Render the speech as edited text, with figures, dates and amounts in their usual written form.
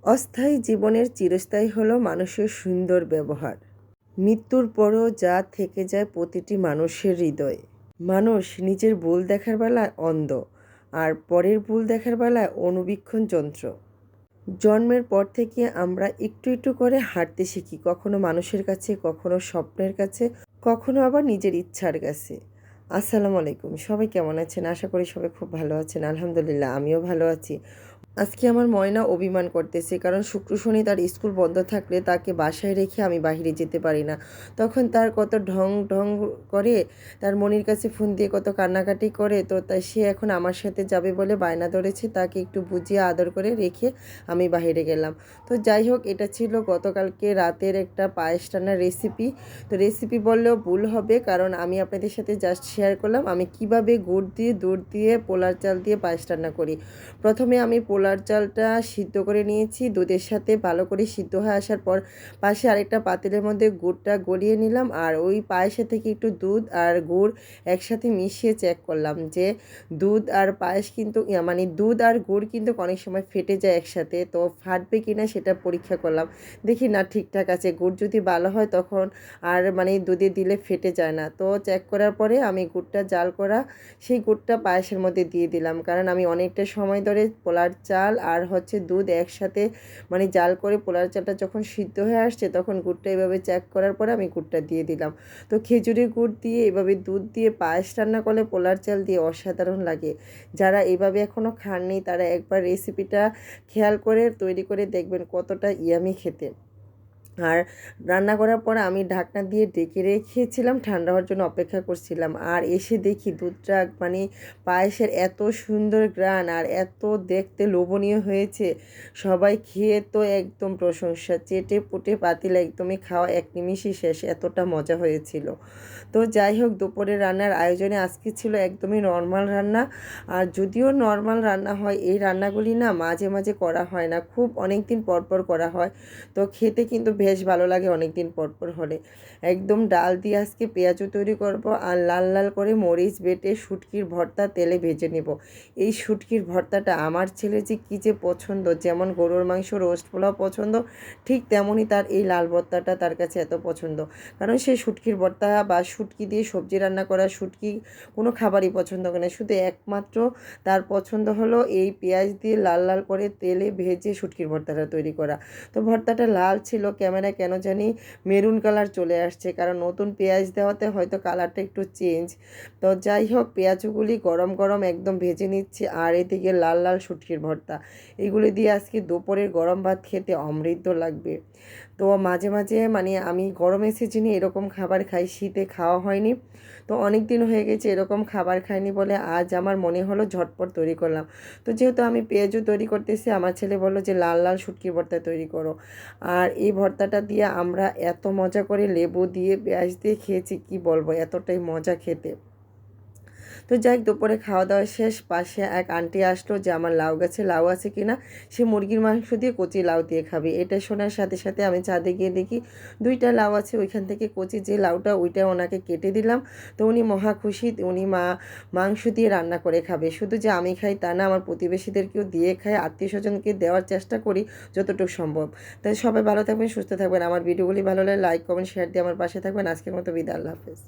অস্থায়ী জীবনের চিরস্থায়ী হলো মানুষের সুন্দর ব্যবহার। মৃত্যুর পরও যা থেকে যায় প্রতিটি মানুষের হৃদয়ে। মানুষ নিজের ভুল দেখার বেলায় অন্ধ, আর পরের ভুল দেখার বেলায় অনুবীক্ষণ যন্ত্র। জন্মের পর থেকে আমরা একটু একটু করে হাঁটতে শিখি, কখনো মানুষের কাছে, কখনো স্বপ্নের কাছে, কখনো আবার নিজের ইচ্ছার কাছে। আসসালামু আলাইকুম, সবাই কেমন আছেন? আশা করি সবাই খুব ভালো আছেন। আলহামদুলিল্লাহ, আমিও ভালো আছি। আজকে আমার ময়না অভিমান করতেছে, কারণ শুক্র শনি তার স্কুল বন্ধ থাকলে তাকে বাসায় রেখে আমি বাইরে যেতে পারি না। তখন তার কত ঢং ঢং করে, তার মনির কাছে ফোন দিয়ে কত কান্নাকাটি করে। তো তাই সে এখন আমার সাথে যাবে বলে বায়না ধরেছে, তাকে একটু বুঝিয়ে আদর করে রেখে আমি বাইরে গেলাম। তো যাই হোক, এটা ছিল গতকালকে রাতের একটা পায়েস রান্নার রেসিপি। তো রেসিপি বললেও ভুল হবে, কারণ আমি আপনাদের সাথে জাস্ট শেয়ার করলাম আমি কিভাবে গুড় দিয়ে, দুধ দিয়ে, পোলার চাল দিয়ে পায়েস রান্না করি। প্রথমে আমি পোলার চালটা সিদ্ধ করে নিয়েছি, দুধের সাথে ভালো করে সিদ্ধ হয়ে আসার পর পাশে আরেকটা পাতিলের মধ্যে গুড়টা গলিয়ে নিলাম, আর ওই পায়েসের থেকে একটু দুধ আর গুড় একসাথে মিশিয়ে চেক করলাম যে দুধ আর পায়েস কিন্তু মানে দুধ আর গুড় কিন্তু অনেক সময় ফেটে যায় একসাথে, তো ফাটবে কিনা সেটা পরীক্ষা করলাম। দেখি না, ঠিকঠাক আছে। গুড় যদি ভালো হয় তখন আর মানে দুধে দিলে ফেটে যায় না। তো চেক করার পরে আমি গুড়টা জাল করা সেই গুড়টা পায়েসের মধ্যে দিয়ে দিলাম, কারণ আমি অনেকটা সময় ধরে পোলার চাল আর দুধ একসাথে মানে জাল করে পোলার চালটা যখন সিদ্ধ হয়ে আসছে তখন গুড়টা এভাবে চেক করার পরে আমি গুড়টা দিয়ে দিলাম। তো খেজুরের গুড় দিয়ে এভাবে দুধ দিয়ে পায়েস রান্না করলে পোলার চাল দিয়ে অসাধারণ লাগে। যারা এভাবে এখনও খাননি তারা একবার রেসিপিটা খেয়াল করে তৈরি করে দেখবেন, কতটা ইয়ামি খেতে। আর রান্না করার পর আমি ঢাকনা দিয়ে ঢেকে রেখেছিলাম, ঠান্ডা হওয়ার জন্য অপেক্ষা করছিলাম। আর এসে দেখি দুধটা মানে পায়েসের এত সুন্দর গ্রান আর এত দেখতে লোভনীয় হয়েছে। সবাই খেয়ে তো একদম প্রশংসা, চেটে পুটে পাতিল একদমই খাওয়া এক নিমিষই শেষ, এতটা মজা হয়েছিল। তো যাই হোক, দুপুরের রান্নার আয়োজনে আজকে ছিল একদমই নর্মাল রান্না। আর যদিও নর্মাল রান্না হয়, এই রান্নাগুলি না মাঝে মাঝে করা হয় না, খুব অনেক দিন পর পর করা হয়। তো খেতে কিন্তু বেশ ভালো লাগে অনেক দিন পর পর হলে। একদম ডাল দিয়ে আজকে পেঁয়াজু তৈরি করব, আর লাল লাল করে মরিচ বেটে শুটকির ভর্তা তেলে ভেজে নেব। এই শুটকির ভর্তাটা আমার ছেলে যে কী যে পছন্দ, যেমন গরুর মাংস রোস্ট পোলাও পছন্দ, ঠিক তেমনই তার এই লাল ভর্তাটা তার কাছে এত পছন্দ। কারণ সে শুটকির ভর্তা বা শুটকি দিয়ে সবজি রান্না করা, শুটকি কোনো খাবারই পছন্দ করে না, শুধু একমাত্র তার পছন্দ হলো এই পেঁয়াজ দিয়ে লাল লাল করে তেলে ভেজে শুটকির ভর্তাটা তৈরি করা। তো ভর্তাটা লাল ছিল, ক্যামেরায় কেন জানি মেরুন কালার চলে আসছে, কারণ নতুন পেঁয়াজ দেওয়াতে হয়তো কালারটা একটু চেঞ্জ। তো যাই হোক, পেঁয়াজগুলি গরম গরম একদম ভেজে নিচ্ছি, আর এদিকে লাল লাল শুটকির ভর্তা, এগুলি দিয়ে আজকে দুপুরের গরম ভাত খেতে অমৃত লাগবে। তো মাঝে মাঝে মানে আমি গরমের সিজনে এরকম খাবার খাই, শীতে খাওয়া হয়নি। তো অনেক দিন হয়ে গেছে এরকম খাবার খাইনি বলে আজ আমার মনে হলো ঝটপট তৈরি করলাম। তো যেহেতু আমি পেঁয়াজও তৈরি করতেছি, আমার ছেলে বললো যে লাল লাল শুটকি ভর্তা তৈরি করো। আর এই ভর্তাটা দিয়ে আমরা এত মজা করে লেবু দিয়ে পেঁয়াজ দিয়ে খেয়েছি, কি বলবো, এতটাই মজা খেতে। তো যাই হোক, দুপুরে খাওয়া দাওয়া শেষ, পাশে এক আন্টি আসলো যে আমার লাউ গাছে লাউ আছে কিনা, সে মুরগির মাংস দিয়ে কচি লাউ দিয়ে খাবে। এটা শোনার সাথে সাথে আমি ছাদে গিয়ে দেখি দুইটা লাউ আছে, ওইখান থেকে কচি যে লাউটা ওইটা ওনাকে কেটে দিলাম। তো উনি মহা খুশি, উনি মাংস দিয়ে রান্না করে খাবে। শুধু যে আমি খাই তা না, আমার প্রতিবেশীদেরকেও দিয়ে খাই, আত্মীয় স্বজনকে দেওয়ার চেষ্টা করি যতটুকু সম্ভব। তাই সবাই ভালো থাকবেন, সুস্থ থাকবেন। আমার ভিডিওগুলি ভালো লাগলে লাইক কমেন্ট শেয়ার দিয়ে আমার পাশে থাকবেন। আজকের মতো বিদায়, আল্লাহ হাফেজ।